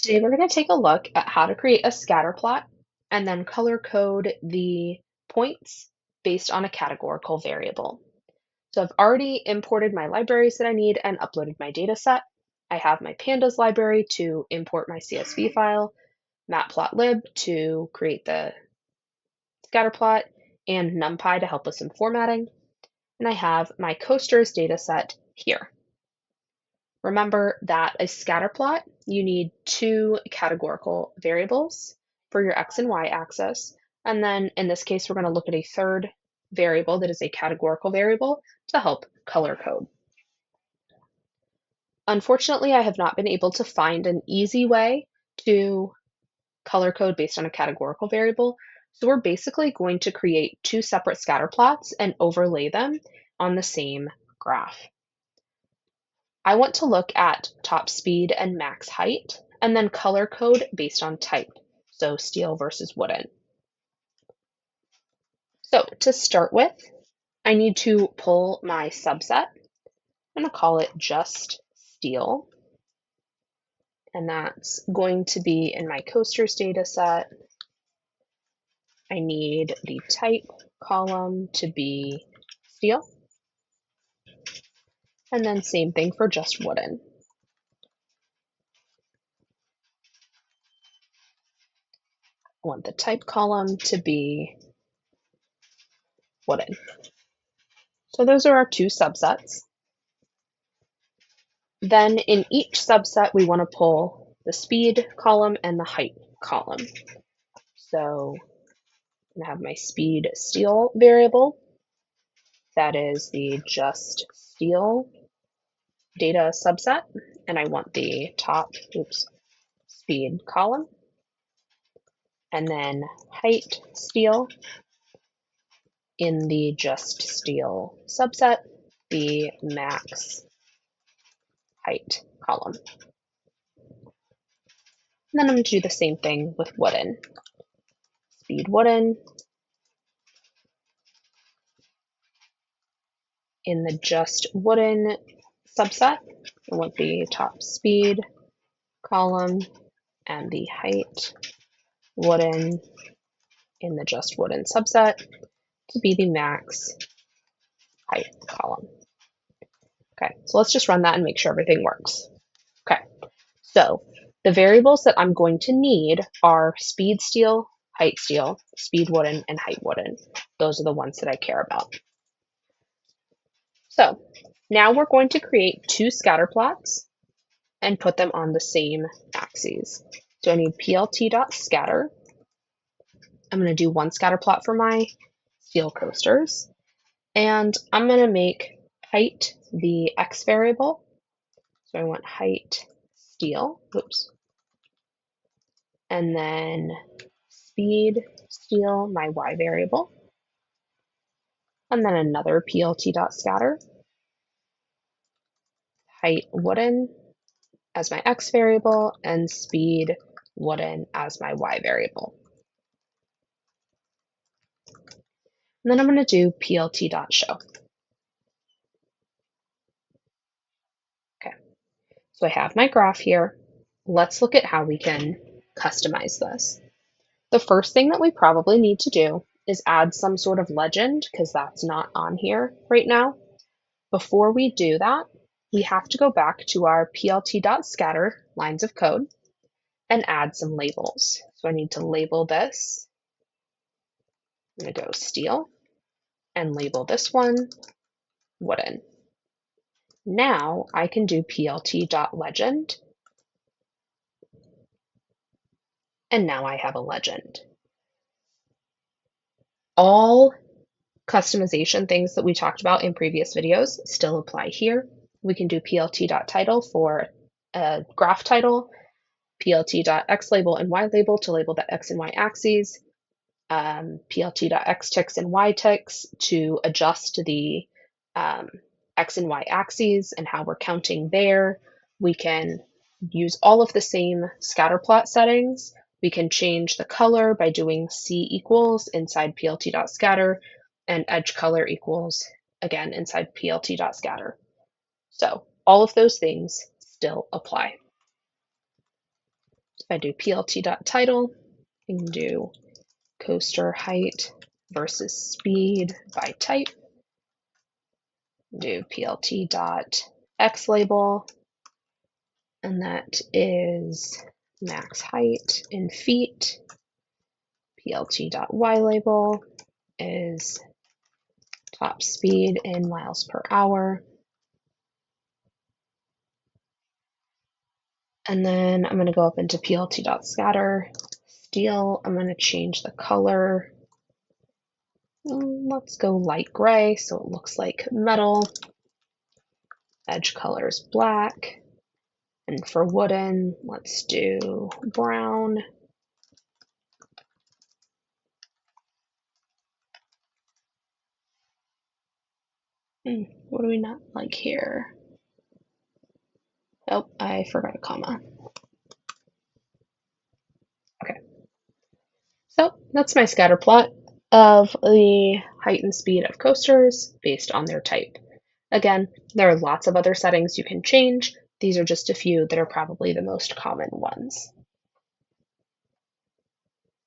Today we're going to take a look at how to create a scatter plot and then color code the points based on a categorical variable. So I've already imported my libraries that I need and uploaded my data set. I have my pandas library to import my CSV file, matplotlib to create the scatter plot, and NumPy to help us in formatting. And I have my coasters data set here. Remember that a scatter plot, you need two categorical variables for your X and Y axis. And then in this case, we're going to look at a third variable that is a categorical variable to help color code. Unfortunately, I have not been able to find an easy way to color code based on a categorical variable. So we're basically going to create two separate scatter plots and overlay them on the same graph. I want to look at top speed and max height, and then color code based on type, so steel versus wooden. So to start with, I need to pull my subset. I'm going to call it just steel, and that's going to be in my coasters data set. I need the type column to be steel, and then same thing for just wooden. I want the type column to be wooden. So those are our two subsets. Then in each subset, we want to pull the speed column and the height column. So I'm going to have my speed steel variable. That is the just steel data subset. And I want the top, speed column. And then height steel in the just steel subset, the max height column. And then I'm going to do the same thing with wooden. Speed wooden in the just wooden subset. I want the top speed column and the height wooden in the just wooden subset to be the max height column. Okay, so let's just run that and make sure everything works. Okay, so the variables that I'm going to need are speed steel, height steel, speed wooden, and height wooden. Those are the ones that I care about. So now we're going to create two scatter plots and put them on the same axes. So I need plt.scatter. I'm going to do one scatter plot for my steel coasters. And I'm going to make height the x variable. So I want height steel. Oops. And then speed steel, my y variable. And then another plt.scatter. Height wooden as my x variable and speed wooden as my y variable. And then I'm going to do plt.show. Okay, so I have my graph here. Let's look at how we can customize this. The first thing that we probably need to do is add some sort of legend because that's not on here right now. Before we do that, we have to go back to our plt.scatter lines of code and add some labels. So I need to label this. I'm going to go steel and label this one wooden. Now I can do plt.legend, and now I have a legend. All customization things that we talked about in previous videos still apply here. We can do plt.title for a graph title, plt.xlabel and ylabel to label the x and y axes, plt.xticks and yticks to adjust the x and y axes and how we're counting there. We can use all of the same scatterplot settings. We can change the color by doing C equals inside plt.scatter and edge color equals again inside plt.scatter. So all of those things still apply. I do plt.title, I can do coaster height versus speed by type, do plt.xlabel, and that is max height in feet. plt.ylabel is top speed in miles per hour. And then I'm going to go up into plt.scatter, steel. I'm going to change the color. Let's go light gray so it looks like metal. Edge color is black. And for wooden, let's do brown. What do we not like here? Oh, I forgot a comma. Okay. So that's my scatter plot of the height and speed of coasters based on their type. Again, there are lots of other settings you can change. These are just a few that are probably the most common ones.